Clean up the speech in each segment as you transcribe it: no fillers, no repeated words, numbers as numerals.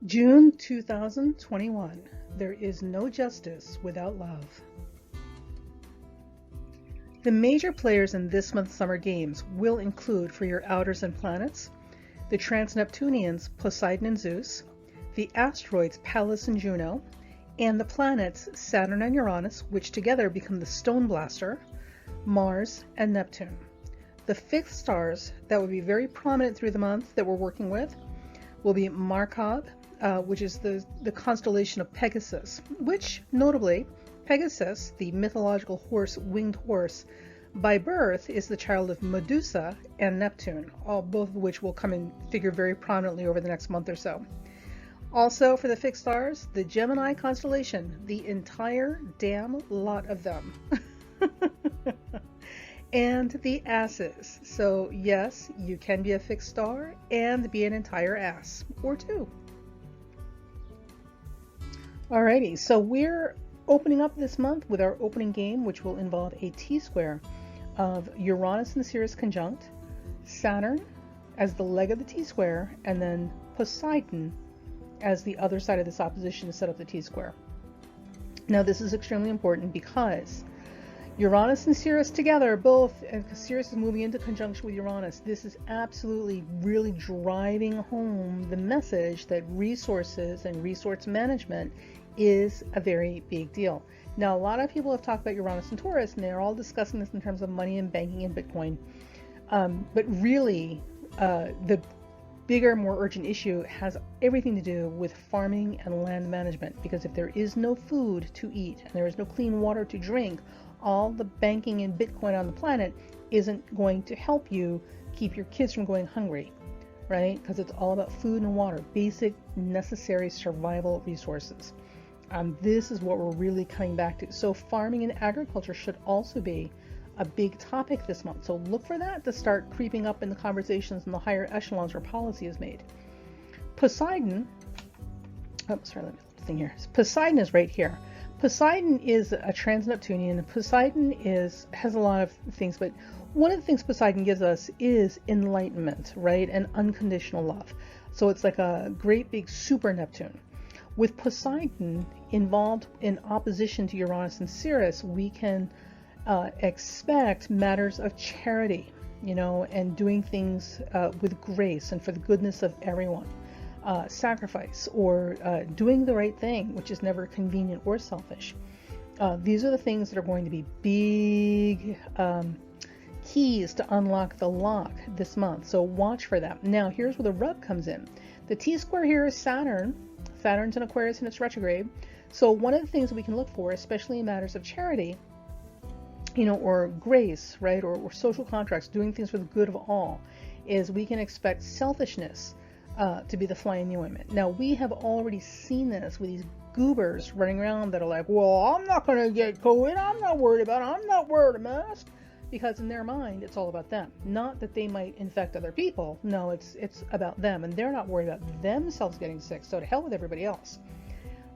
June 2021. There is no justice without love. The major players in this month's summer games will include, for your outers and planets, the trans-Neptunians Poseidon and Zeus, the asteroids Pallas and Juno, and the planets Saturn and Uranus, which together become the Stone Blaster, Mars and Neptune. The fixed stars that will be very prominent through the month that we're working with will be Markov, which is the constellation of Pegasus, which notably, Pegasus, the mythological horse, winged horse, by birth is the child of Medusa and Neptune, both of which will come and figure very prominently over the next month or so. Also for the fixed stars, the Gemini constellation, the entire damn lot of them. And the asses. So yes, you can be a fixed star and be an entire ass, or two. Alrighty, so we're opening up this month with our opening game, which will involve a T-square of Uranus and Ceres conjunct, Saturn as the leg of the T-square, and then Poseidon as the other side of this opposition to set up the T-square. Now this is extremely important because Uranus and Ceres together, both, and Ceres is moving into conjunction with Uranus. This is absolutely really driving home the message that resources and resource management is a very big deal. Now, a lot of people have talked about Uranus and Taurus, and they're all discussing this in terms of money and banking and Bitcoin. But really, the bigger, more urgent issue has everything to do with farming and land management. Because if there is no food to eat and there is no clean water to drink, all the banking and Bitcoin on the planet isn't going to help you keep your kids from going hungry, right? Because it's all about food and water, basic necessary survival resources. This is what we're really coming back to. So farming and agriculture should also be a big topic this month. So look for that to start creeping up in the conversations in the higher echelons where policy is made. Poseidon, Poseidon is right here. Poseidon is a trans-Neptunian. Poseidon has a lot of things, but one of the things Poseidon gives us is enlightenment, right? And unconditional love. So it's like a great big super Neptune. With Poseidon involved in opposition to Uranus and Ceres, we can expect matters of charity, and doing things with grace and for the goodness of everyone. Sacrifice or doing the right thing, which is never convenient or selfish. These are the things that are going to be big keys to unlock the lock this month. So watch for that. Now, here's where the rub comes in. The T-square here is Saturn. Saturn's in Aquarius and it's retrograde. So one of the things that we can look for, especially in matters of charity, or grace, right, or social contracts, doing things for the good of all, is we can expect selfishness to be the fly in the ointment. Now, we have already seen this with these goobers running around that are like, well, I'm not going to get COVID. I'm not worried about it. I'm not wearing a mask. Because in their mind, it's all about them. Not that they might infect other people. No, it's about them. And they're not worried about themselves getting sick. So to hell with everybody else.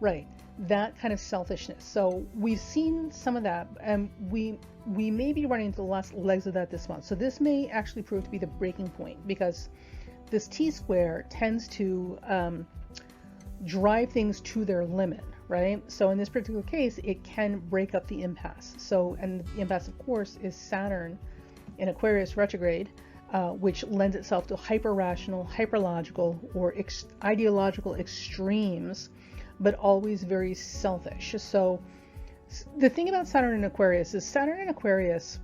Right. That kind of selfishness. So we've seen some of that. And we may be running into the last legs of that this month. So this may actually prove to be the breaking point. Because this T-square tends to drive things to their limit, right? So in this particular case, it can break up the impasse. So, and the impasse, of course, is Saturn in Aquarius retrograde, which lends itself to hyper-rational, hyper-logical, or ideological extremes, but always very selfish. So the thing about Saturn in Aquarius is Saturn in Aquarius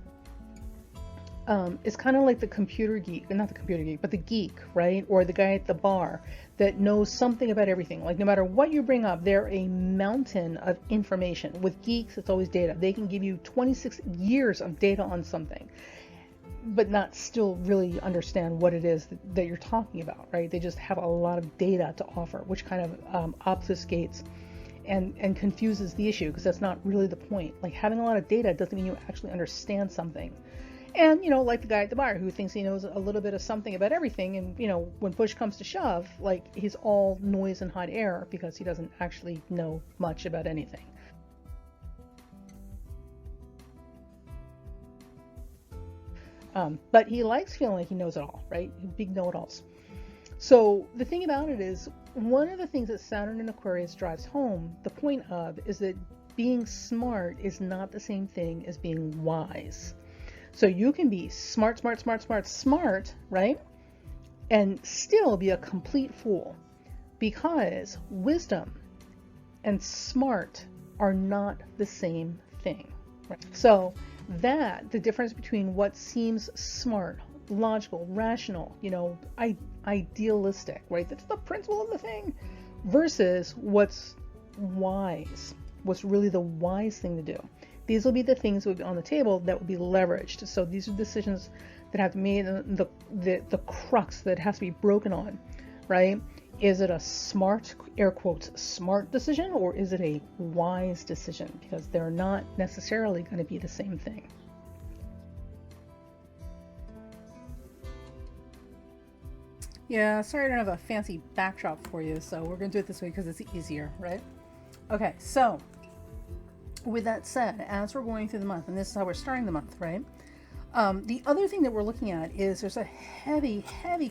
is kind of like the computer geek, not the computer geek, but the geek, right? Or the guy at the bar that knows something about everything. Like no matter what you bring up, they're a mountain of information. With geeks, it's always data. They can give you 26 years of data on something, but not still really understand what it is that you're talking about, right? They just have a lot of data to offer, which kind of obfuscates and confuses the issue, because that's not really the point. Like having a lot of data doesn't mean you actually understand something. And, like the guy at the bar who thinks he knows a little bit of something about everything. And, when push comes to shove, like he's all noise and hot air because he doesn't actually know much about anything. But he likes feeling like he knows it all, right? Big know-it-alls. So the thing about it is one of the things that Saturn in Aquarius drives home, the point of, is that being smart is not the same thing as being wise. So you can be smart, right? And still be a complete fool, because wisdom and smart are not the same thing. Right? So that the difference between what seems smart, logical, rational, idealistic, right? That's the principle of the thing, versus what's wise, what's really the wise thing to do. These will be the things that will be on the table that will be leveraged. So these are decisions that have to be made, the crux that has to be broken on, right? Is it a smart, air quotes, smart decision, or is it a wise decision? Because they're not necessarily going to be the same thing. Yeah, sorry I don't have a fancy backdrop for you, so we're going to do it this way because it's easier, right? Okay, so with that said, as we're going through the month, and this is how we're starting the month, right? The other thing that we're looking at is there's a heavy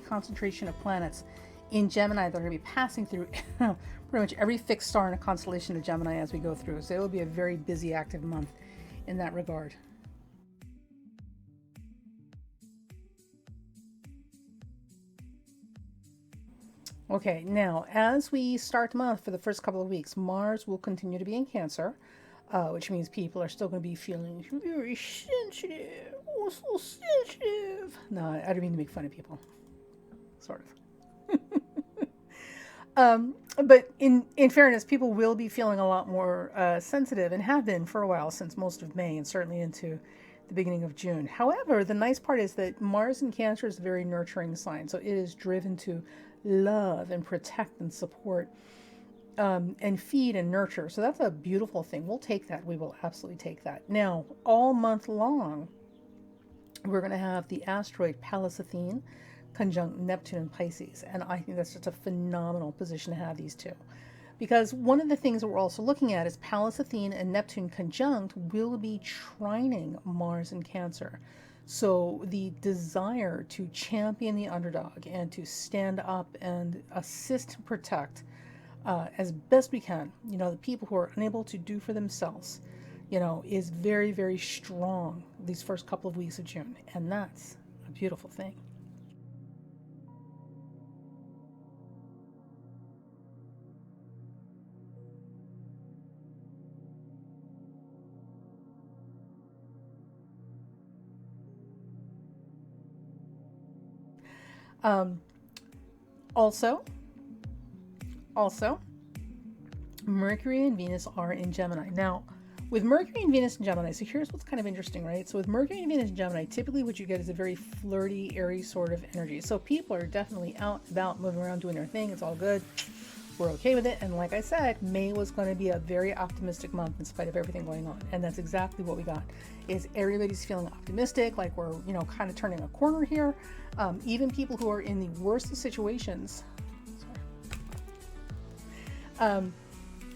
concentration of planets in Gemini that are going to be passing through pretty much every fixed star in a constellation of Gemini as we go through. So it will be a very busy, active month in that regard. Okay, now as we start the month for the first couple of weeks, Mars will continue to be in Cancer, which means people are still going to be feeling very sensitive. Oh, so sensitive. No, I don't mean to make fun of people. Sort of. But in fairness, people will be feeling a lot more sensitive, and have been for a while, since most of May and certainly into the beginning of June. However, the nice part is that Mars in Cancer is a very nurturing sign, so it is driven to love and protect and support, and feed and nurture. So that's a beautiful thing. We'll take that. We will absolutely take that. Now, all month long, we're going to have the asteroid Pallas Athene conjunct Neptune and Pisces. And I think that's just a phenomenal position to have these two. Because one of the things that we're also looking at is Pallas Athene and Neptune conjunct will be trining Mars in Cancer. So the desire to champion the underdog and to stand up and assist and protect as best we can, the people who are unable to do for themselves, is very, very strong these first couple of weeks of June. And that's a beautiful thing. Also, Mercury and Venus are in Gemini. Now, with Mercury and Venus in Gemini, so here's what's kind of interesting, right? So with Mercury and Venus in Gemini, typically what you get is a very flirty, airy sort of energy. So people are definitely out, about, moving around, doing their thing. It's all good. We're okay with it. And like I said, May was going to be a very optimistic month in spite of everything going on. And that's exactly what we got, is everybody's feeling optimistic, like we're, kind of turning a corner here. Even people who are in the worst of situations,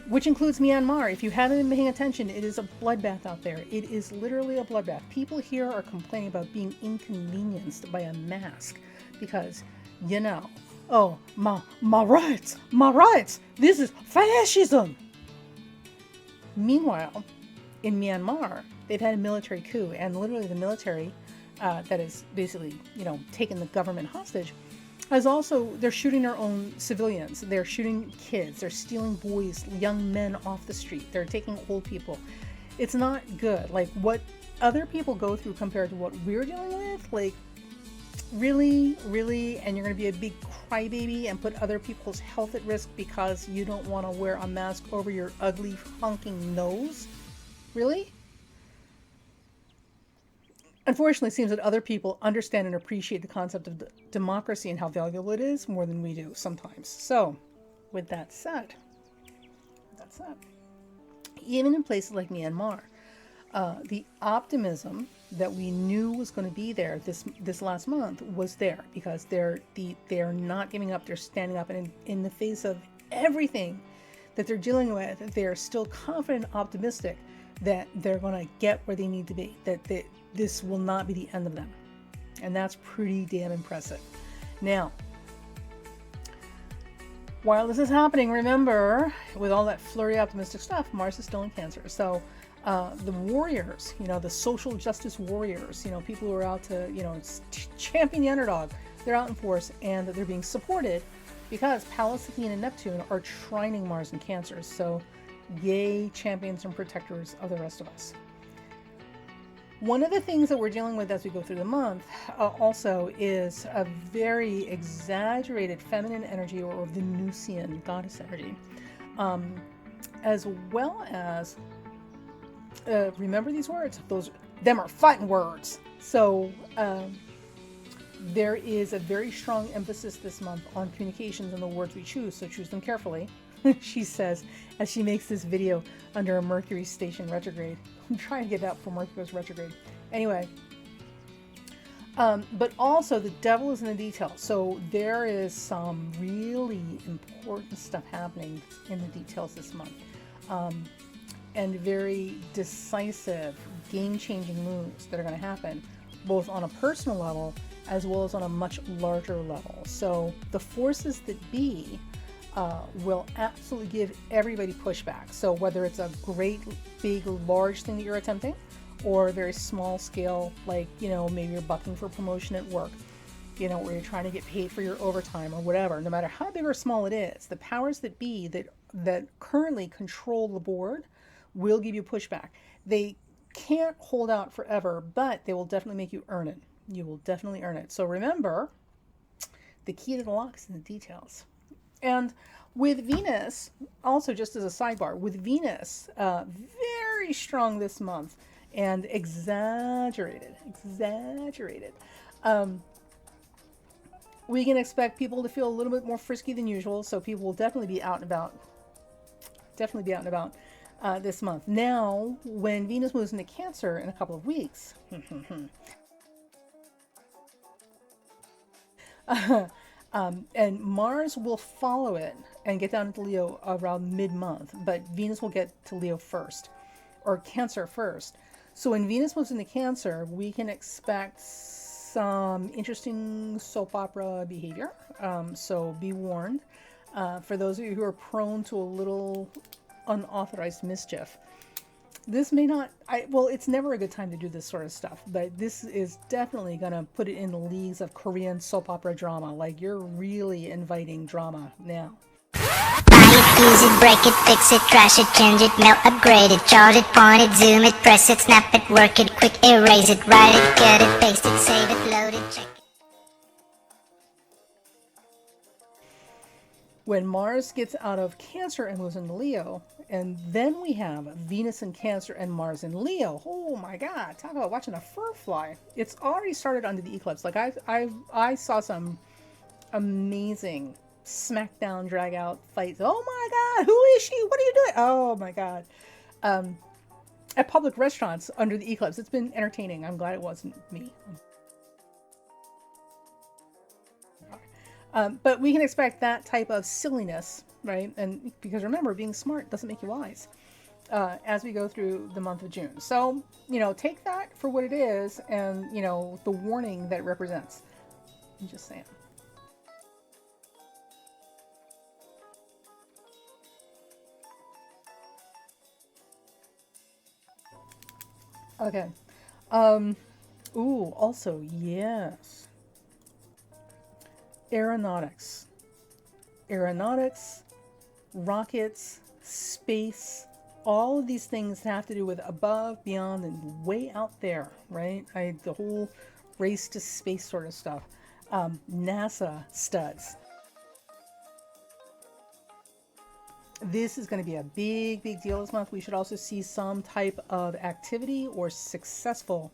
which includes Myanmar. If you haven't been paying attention, it is a bloodbath out there. It is literally a bloodbath. People here are complaining about being inconvenienced by a mask because, oh, my rights, this is fascism. Meanwhile, in Myanmar, they've had a military coup, and literally the military that is basically, taken the government hostage, they're shooting their own civilians. They're shooting kids. They're stealing boys, young men off the street. They're taking old people. It's not good. Like, what other people go through compared to what we're dealing with, like, really, and you're going to be a big crybaby and put other people's health at risk because you don't want to wear a mask over your ugly, honking nose? Really? Unfortunately, it seems that other people understand and appreciate the concept of democracy and how valuable it is more than we do sometimes. So, with that said, even in places like Myanmar, the optimism that we knew was going to be there this last month was there, because they're not giving up. They're standing up, and in the face of everything that they're dealing with, they're still confident, optimistic that they're going to get where they need to be, that this will not be the end of them. And that's pretty damn impressive. Now, While this is happening, remember, with all that flurry optimistic stuff, Mars is still in Cancer. So the warriors, the social justice warriors, people who are out to, champion the underdog, they're out in force, and they're being supported because Pallas Athene and Neptune are trining Mars in Cancer. So yay, champions and protectors of the rest of us. One of the things that we're dealing with as we go through the month also is a very exaggerated feminine energy, or Venusian Goddess energy, as well as, remember these words, them are fighting words. So there is a very strong emphasis this month on communications and the words we choose, so choose them carefully. She says, as she makes this video under a Mercury station retrograde. I'm trying to get that before Mercury goes retrograde. Anyway, but also the devil is in the details. So there is some really important stuff happening in the details this month. And very decisive, game-changing moves that are going to happen, both on a personal level as well as on a much larger level. So the forces that be will absolutely give everybody pushback. So whether it's a great, big, large thing that you're attempting, or a very small scale, like, maybe you're bucking for promotion at work, where you're trying to get paid for your overtime or whatever, no matter how big or small it is, the powers that be that currently control the board will give you pushback. They can't hold out forever, but they will definitely make you earn it. You will definitely earn it. So remember, the key to the lock is in the details. And with Venus, also just as a sidebar, with Venus, very strong this month and exaggerated. We can expect people to feel a little bit more frisky than usual, so people will definitely be out and about. This month. Now, when Venus moves into Cancer in a couple of weeks, and Mars will follow it and get down into Leo around mid-month, but Venus will get to Leo first, or Cancer first. So when Venus moves into Cancer, we can expect some interesting soap opera behavior. So be warned. For those of you who are prone to a little unauthorized mischief, this may not, it's never a good time to do this sort of stuff, but this is definitely going to put it in the leagues of Korean soap opera drama. Like, you're really inviting drama now. Buy it, use it, break it, fix it, trash it, change it, melt, upgrade it, chart it, point it, zoom it, press it, snap it, work it, quick erase it, write it, cut it, paste it, save it, load it, check it. When Mars gets out of Cancer and moves into Leo, and then we have Venus in Cancer and Mars in Leo. Oh my God, talk about watching a fur fly. It's already started under the eclipse. Like, I saw some amazing smackdown, drag out fights. Oh my God, who is she? What are you doing? Oh my God. At public restaurants under the eclipse. It's been entertaining. I'm glad it wasn't me. But we can expect that type of silliness, right? And because remember, being smart doesn't make you wise, as we go through the month of June. So, take that for what it is and, the warning that it represents. I'm just saying. Okay. Also, yes. Aeronautics, rockets, space, all of these things have to do with above, beyond, and way out there, right? The whole race to space sort of stuff. NASA studs. This is going to be a big, big deal this month. We should also see some type of activity or successful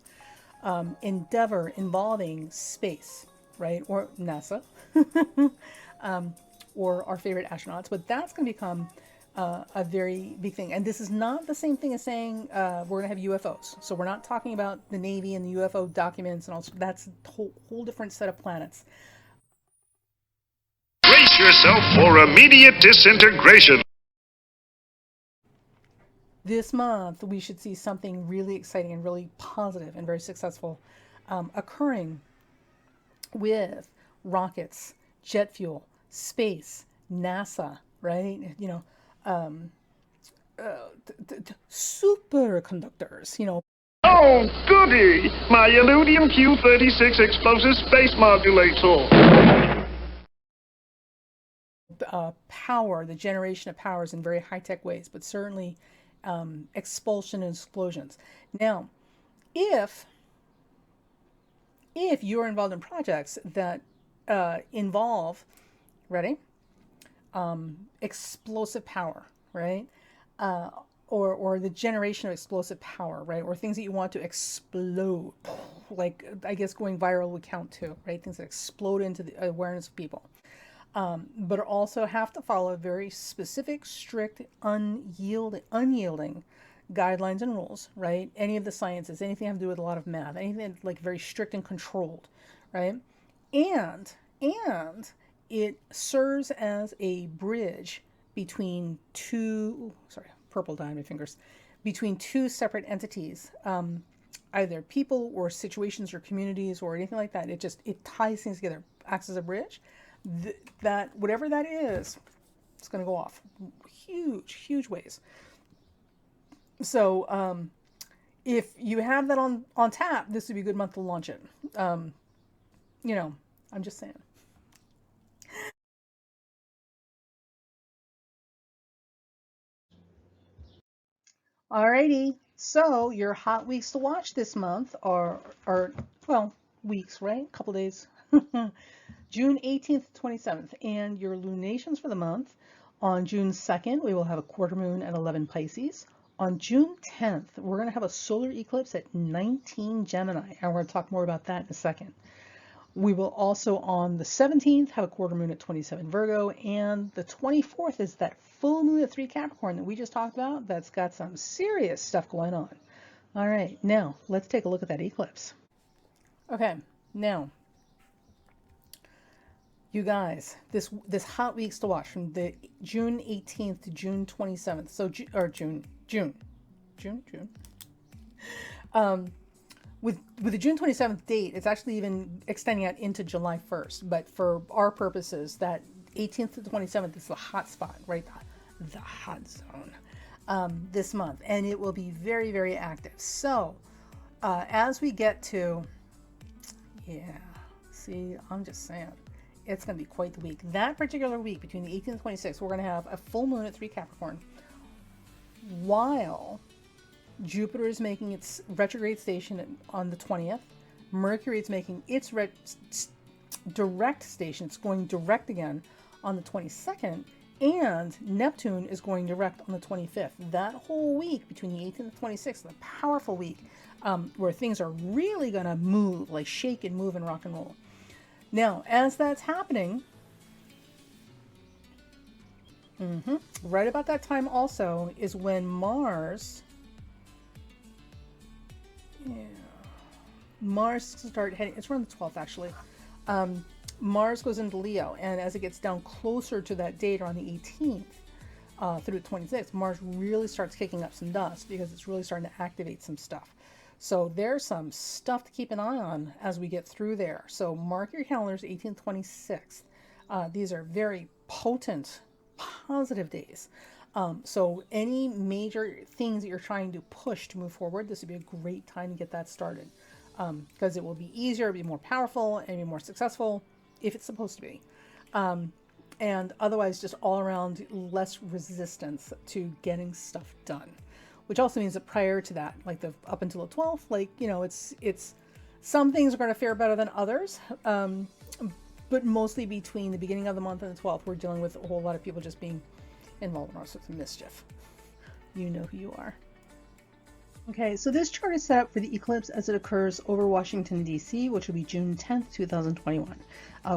endeavor involving space, right? Or NASA, or our favorite astronauts. But that's going to become a very big thing. And this is not the same thing as saying we're going to have UFOs. So we're not talking about the Navy and the UFO documents and all. That's a whole different set of planets. Brace yourself for immediate disintegration. This month, we should see something really exciting and really positive and very successful occurring with rockets, jet fuel, space, NASA, right? Superconductors, Oh, goody! My Illudium Q-36 explosive space modulator. power, the generation of powers in very high-tech ways, but certainly expulsion and explosions. Now, if you're involved in projects that involve, ready, explosive power, right? Or the generation of explosive power, right? Or things that you want to explode, like I guess going viral would count too, right? Things that explode into the awareness of people. But also have to follow very specific, strict, unyielding guidelines and rules, right? Any of the sciences, anything have to do with a lot of math, anything like very strict and controlled, right? And it serves as a bridge between two, sorry, purple dye on my fingers, between two separate entities, either people or situations or communities or anything like that. It ties things together, acts as a bridge. That whatever that is, it's going to go off huge ways. So if you have that on tap, this would be a good month to launch it. I'm just saying. Alrighty, so your hot weeks to watch this month are well, weeks, right? A couple days. June 18th to 27th, and your lunations for the month. On June 2nd, we will have a quarter moon at 11 Pisces. On June 10th, we're going to have a solar eclipse at 19 Gemini, and we're going to talk more about that in a second. We will also, on the 17th, have a quarter moon at 27 Virgo, and the 24th is that full moon at 3 Capricorn that we just talked about. That's got some serious stuff going on. All right, now let's take a look at that eclipse. Okay, now, you guys, this hot weeks to watch from the June 18th to June 27th. So, June. With the June 27th date, it's actually even extending out into July 1st. But for our purposes, that 18th to 27th is the hot spot, right? The hot zone this month. And it will be very, very active. So as we get to, see, I'm just saying, it's going to be quite the week. That particular week, between the 18th and 26th, we're going to have a full moon at 3 Capricorn, while Jupiter is making its retrograde station on the 20th. Mercury is making its direct station. It's going direct again on the 22nd. And Neptune is going direct on the 25th. That whole week between the 18th and the 26th is a powerful week where things are really going to move, like shake and move and rock and roll. Now, as that's happening, right about that time also is when Mars start heading, it's around the 12th actually. Mars goes into Leo, and as it gets down closer to that date on the 18th through the 26th, Mars really starts kicking up some dust because it's really starting to activate some stuff. So there's some stuff to keep an eye on as we get through there. So mark your calendars, 18th, 26th. These are very potent, positive days. So any major things that you're trying to push to move forward, this would be a great time to get that started. Because it will be easier, it'll be more powerful, and be more successful if it's supposed to be. And otherwise, just all around less resistance to getting stuff done. Which also means that prior to that, like up until the 12th, like, it's some things are going to fare better than others. But mostly between the beginning of the month and the 12th, we're dealing with a whole lot of people just being involved in all sorts of mischief. You know who you are. Okay, so this chart is set up for the eclipse as it occurs over Washington, D.C., which will be June 10th, 2021.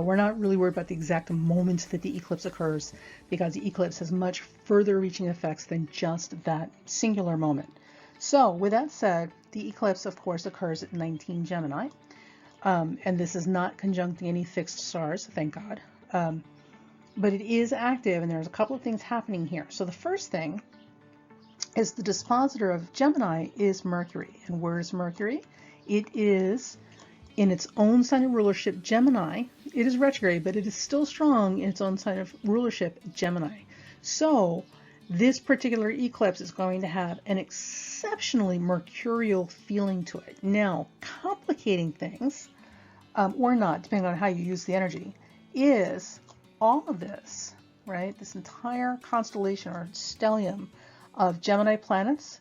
We're not really worried about the exact moment that the eclipse occurs because the eclipse has much further reaching effects than just that singular moment. So with that said, the eclipse, of course, occurs at 19 Gemini. And this is not conjuncting any fixed stars, thank God. But it is active, and there's a couple of things happening here. So the first thing is the dispositor of Gemini is Mercury. And where is Mercury? It is in its own sign of rulership, Gemini. It is retrograde, but it is still strong in its own sign of rulership, Gemini. So this particular eclipse is going to have an exceptionally mercurial feeling to it. Now, complicating things, or not, depending on how you use the energy, is all of this, right? This entire constellation or stellium of Gemini planets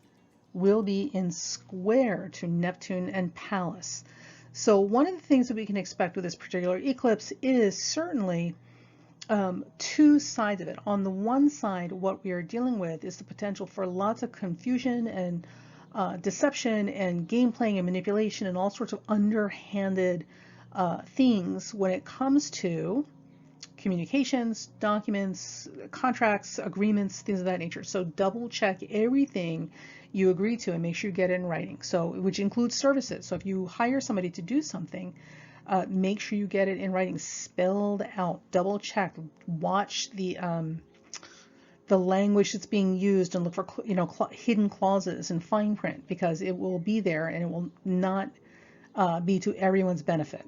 will be in square to Neptune and Pallas. So one of the things that we can expect with this particular eclipse is certainly two sides of it. On the one side, what we are dealing with is the potential for lots of confusion and deception and game playing and manipulation and all sorts of underhanded things when it comes to communications, documents, contracts, agreements, things of that nature. So double check everything you agree to and make sure you get it in writing. So, which includes services. So if you hire somebody to do something, make sure you get it in writing, spelled out, double check, watch the language that's being used and look for, hidden clauses and fine print, because it will be there and it will not be to everyone's benefit.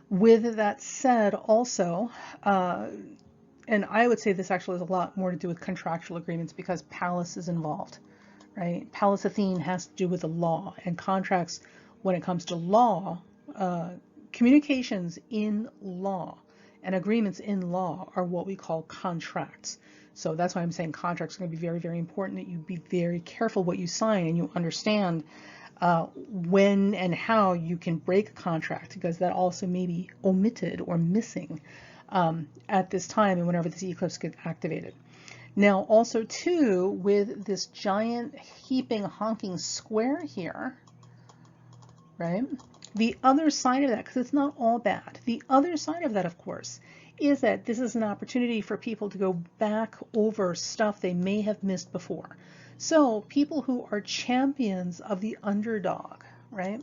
With that said, also, and I would say this actually has a lot more to do with contractual agreements because Pallas is involved, right? Pallas Athene has to do with the law and contracts. When it comes to law, communications in law and agreements in law are what we call contracts. So that's why I'm saying contracts are going to be very, very important, that you be very careful what you sign and you understand when and how you can break a contract, because that also may be omitted or missing at this time and whenever this eclipse gets activated. Now also too, with this giant heaping honking square here, right, the other side of that, because it's not all bad, the other side of that, of course, is that this is an opportunity for people to go back over stuff they may have missed before. So people who are champions of the underdog, right,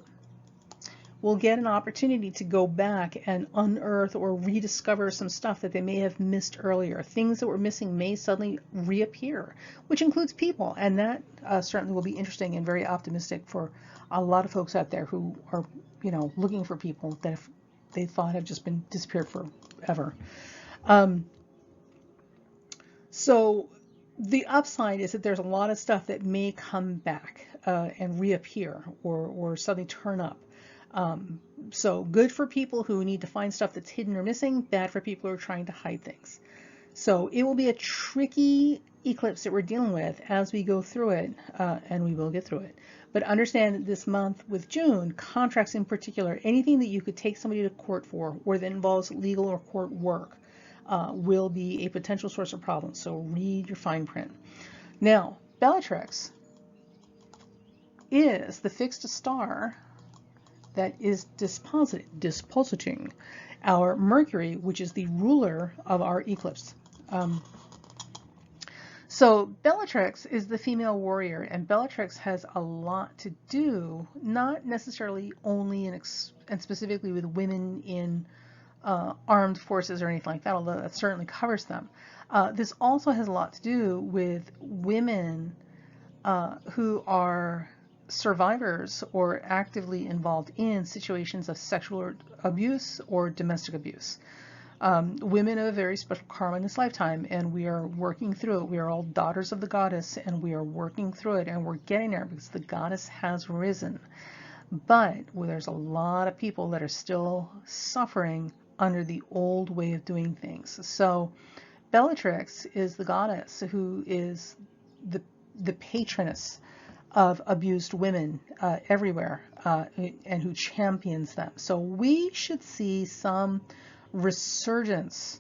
will get an opportunity to go back and unearth or rediscover some stuff that they may have missed earlier. Things that were missing may suddenly reappear, which includes people, and that certainly will be interesting and very optimistic for a lot of folks out there who are, looking for people that they thought have just been disappeared forever. So the upside is that there's a lot of stuff that may come back and reappear or suddenly turn up. So good for people who need to find stuff that's hidden or missing, bad for people who are trying to hide things. So it will be a tricky eclipse that we're dealing with as we go through it, and we will get through it. But understand that this month with June, contracts in particular, anything that you could take somebody to court for or that involves legal or court work, will be a potential source of problems. So read your fine print. Now, Bellatrix is the fixed star that is dispositing our Mercury, which is the ruler of our eclipse. So Bellatrix is the female warrior, and Bellatrix has a lot to do, not necessarily only and specifically with women in armed forces or anything like that, although that certainly covers them. This also has a lot to do with women who are survivors or actively involved in situations of sexual abuse or domestic abuse. Women have a very special karma in this lifetime, and we are working through it. We are all daughters of the goddess, and we are working through it, and we're getting there because the goddess has risen. But there's a lot of people that are still suffering under the old way of doing things. So Bellatrix is the goddess who is the patroness of abused women everywhere, and who champions them. So we should see some resurgence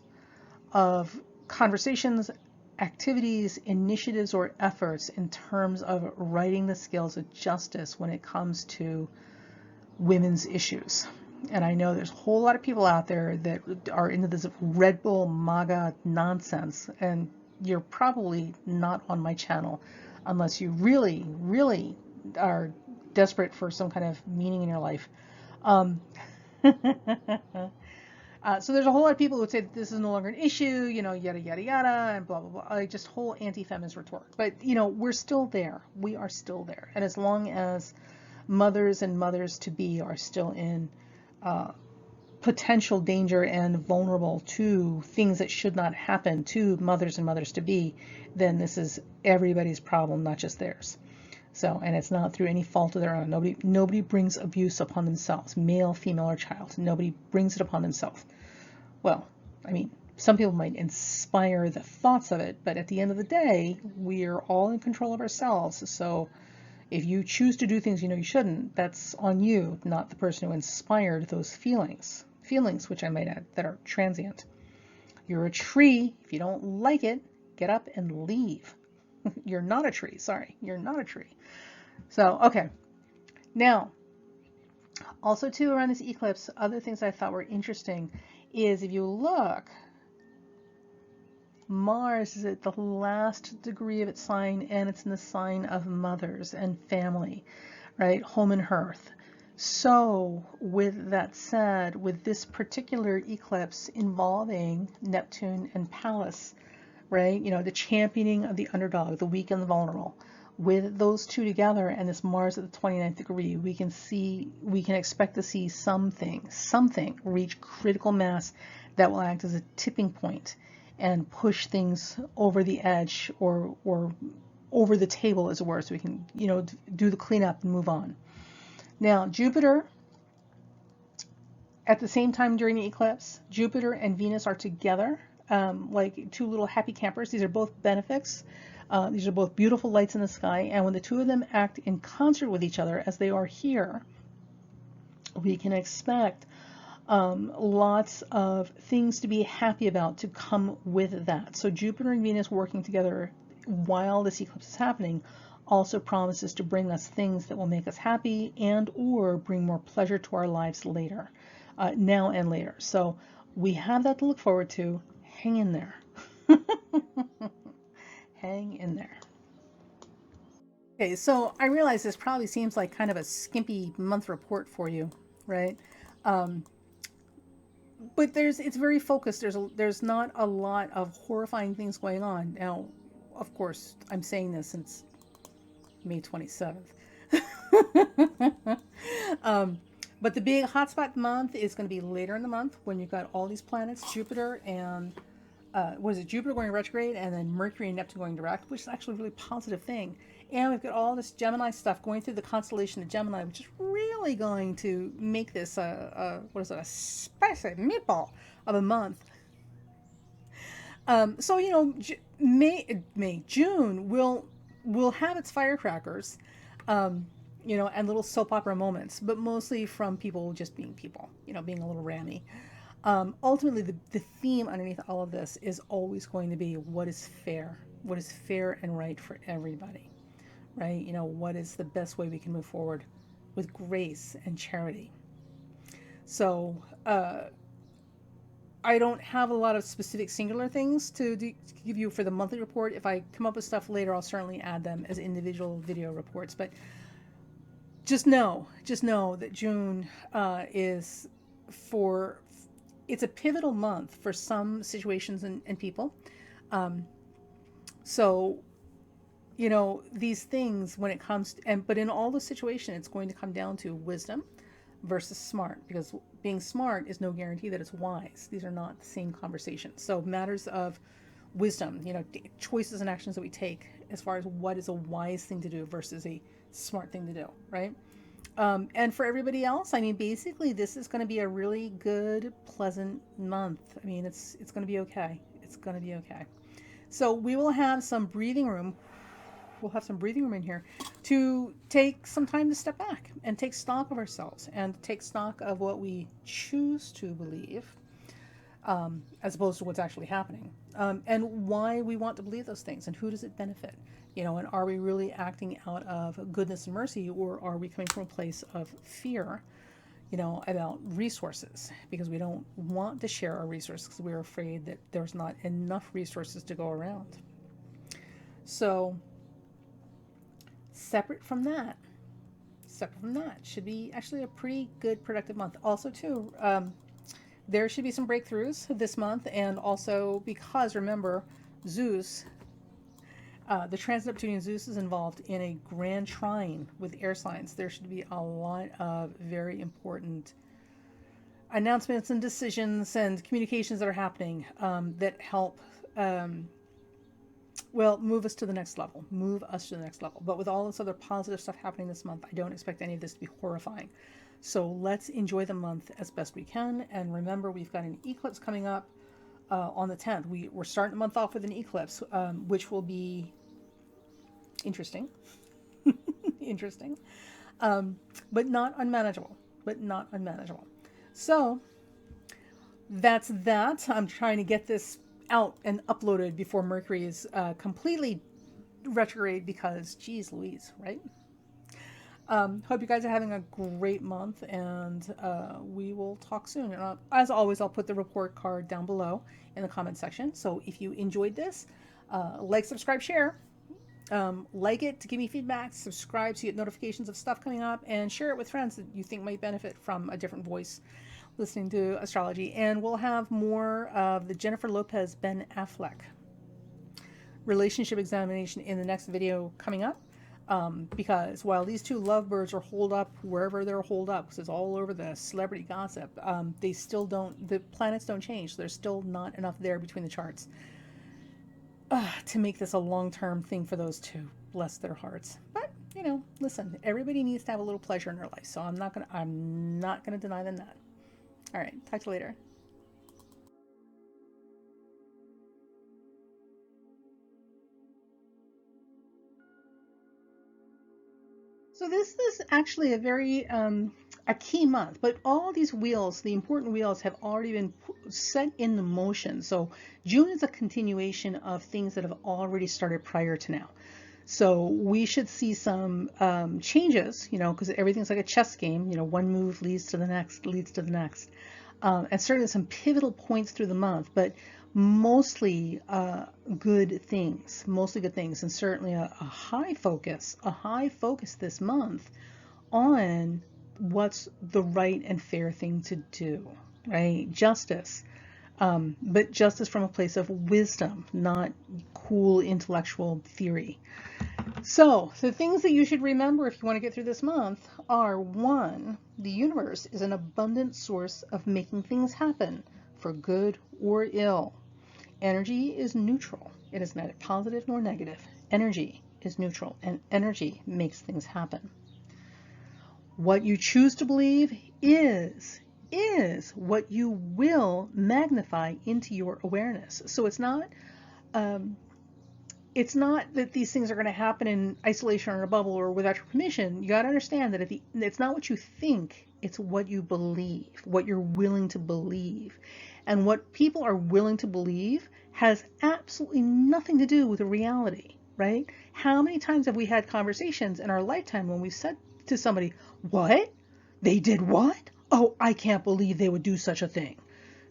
of conversations, activities, initiatives, or efforts in terms of righting the scales of justice when it comes to women's issues. And I know there's a whole lot of people out there that are into this Red Bull MAGA nonsense, and you're probably not on my channel unless you really, really are desperate for some kind of meaning in your life. So there's a whole lot of people who would say that this is no longer an issue, yada, yada, yada, and blah, blah, blah, like just whole anti-feminist rhetoric. But, we're still there. We are still there. And as long as mothers and mothers-to-be are still in potential danger and vulnerable to things that should not happen to mothers and mothers-to-be, then this is everybody's problem, not just theirs. So, and it's not through any fault of their own. Nobody brings abuse upon themselves, male, female, or child. Nobody brings it upon themselves. Well, I mean, some people might inspire the thoughts of it, but at the end of the day, we're all in control of ourselves. So if you choose to do things you know you shouldn't, that's on you, not the person who inspired those feelings. Feelings, which I might add, that are transient. You're a tree. If you don't like it, get up and leave. You're not a tree. Sorry, you're not a tree. So, okay. Now, also too, around this eclipse, other things I thought were interesting is if you look, Mars is at the last degree of its sign, and it's in the sign of mothers and family, right? Home and hearth. So with that said, with this particular eclipse involving Neptune and Pallas, right? You know, the championing of the underdog, the weak and the vulnerable. With those two together and this Mars at the 29th degree, we can expect to see something reach critical mass that will act as a tipping point and push things over the edge or over the table, as it were, so we can, you know, do the cleanup and move on. Now, Jupiter, at the same time during the eclipse, Jupiter and Venus are together, like two little happy campers. These are both benefics. These are both beautiful lights in the sky, and when the two of them act in concert with each other, as they are here, we can expect lots of things to be happy about to come with that. So Jupiter and Venus working together while this eclipse is happening also promises to bring us things that will make us happy and or bring more pleasure to our lives later, now and later. So we have that to look forward to. Hang in there. Hang in there. Okay, so I realize this probably seems like kind of a skimpy month report for you, right? But it's very focused. There's not a lot of horrifying things going on. Now, of course, I'm saying this since May 27th. But the big hotspot month is going to be later in the month when you've got all these planets, Jupiter and Jupiter going retrograde, and then Mercury and Neptune going direct, which is actually a really positive thing. And we've got all this Gemini stuff going through the constellation of Gemini, which is really going to make this a spicy meatball of a month. So, you know, June will have its firecrackers, you know, and little soap opera moments, but mostly from people just being people, you know, being a little rammy. Ultimately, the theme underneath all of this is always going to be what is fair and right for everybody, right? You know, what is the best way we can move forward with grace and charity. So I don't have a lot of specific singular things to give you for the monthly report. If I come up with stuff later, I'll certainly add them as individual video reports. But just know that June it's a pivotal month for some situations and people. So, you know, these things when it comes but in all the situations, it's going to come down to wisdom versus smart, because being smart is no guarantee that it's wise. These are not the same conversations. So matters of wisdom, you know, choices and actions that we take as far as what is a wise thing to do versus a smart thing to do, right? And for everybody else, I mean, basically, this is going to be a really good, pleasant month. I mean, it's going to be okay. It's going to be okay. So we will have some breathing room. We'll have some breathing room in here to take some time to step back and take stock of ourselves and take stock of what we choose to believe, as opposed to what's actually happening, and why we want to believe those things and who does it benefit. You know, and are we really acting out of goodness and mercy, or are we coming from a place of fear, you know, about resources? Because we don't want to share our resources because we're afraid that there's not enough resources to go around. So separate from that should be actually a pretty good productive month. Also too, there should be some breakthroughs this month, and also because remember, Zeus The trans-Neptunian Zeus is involved in a grand trine with air signs. There should be a lot of very important announcements and decisions and communications that are happening that help, well, move us to the next level. Move us to the next level. But with all this other positive stuff happening this month, I don't expect any of this to be horrifying. So let's enjoy the month as best we can. And remember, we've got an eclipse coming up on the 10th. We're starting the month off with an eclipse, which will be interesting. Interesting. But not unmanageable. So that's that. I'm trying to get this out and uploaded before Mercury is completely retrograde because, geez Louise, right? Hope you guys are having a great month, and we will talk soon. And as always, I'll put the report card down below in the comment section. So if you enjoyed this, like, subscribe, share. Like it to give me feedback, subscribe so you get notifications of stuff coming up, and share it with friends that you think might benefit from a different voice listening to astrology. And we'll have more of the Jennifer Lopez Ben Affleck relationship examination in the next video coming up. Because while these two lovebirds are holed up wherever they're holed up, because it's all over the celebrity gossip, they still don't, the planets don't change. There's still not enough there between the charts to make this a long-term thing for those two. Bless their hearts. But, you know, listen, everybody needs to have a little pleasure in their life, so I'm not gonna deny them that. All right, talk to you later. So this is actually a very a key month, but all these wheels, the important wheels, have already been set in motion. So June is a continuation of things that have already started prior to now. So we should see some changes, you know, because everything's like a chess game. You know, one move leads to the next, and certainly some pivotal points through the month, but mostly good things, and certainly a high focus this month on what's the right and fair thing to do, right? Justice, but justice from a place of wisdom, not cool intellectual theory. So the things that you should remember if you want to get through this month are: 1, the universe is an abundant source of making things happen for good or ill. Energy is neutral. It is neither positive nor negative. Energy is neutral, and energy makes things happen. What you choose to believe is what you will magnify into your awareness. So it's not that these things are going to happen in isolation or in a bubble or without your permission. You got to understand that it's not what you think, it's what you believe, what you're willing to believe. And what people are willing to believe has absolutely nothing to do with the reality, right? How many times have we had conversations in our lifetime when we said to somebody, "What? They did what? Oh, I can't believe they would do such a thing."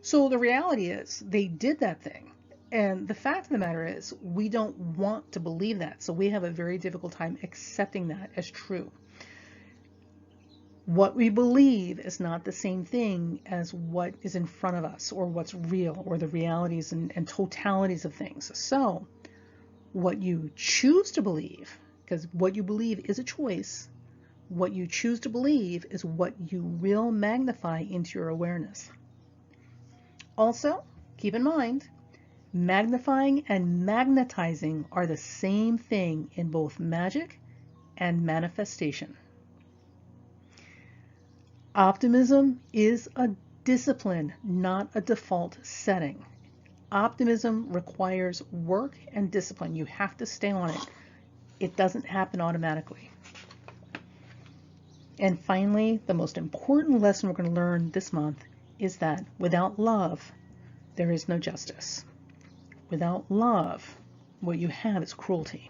So the reality is they did that thing. And the fact of the matter is we don't want to believe that. So we have a very difficult time accepting that as true. What we believe is not the same thing as what is in front of us, or what's real, or the realities and totalities of things. So what you choose to believe, because what you believe is a choice, what you choose to believe is what you will magnify into your awareness. Also, keep in mind, magnifying and magnetizing are the same thing in both magic and manifestation. Optimism is a discipline, not a default setting. Optimism requires work and discipline. You have to stay on it. It doesn't happen automatically. And finally, the most important lesson we're going to learn this month is that without love, there is no justice. Without love, what you have is cruelty.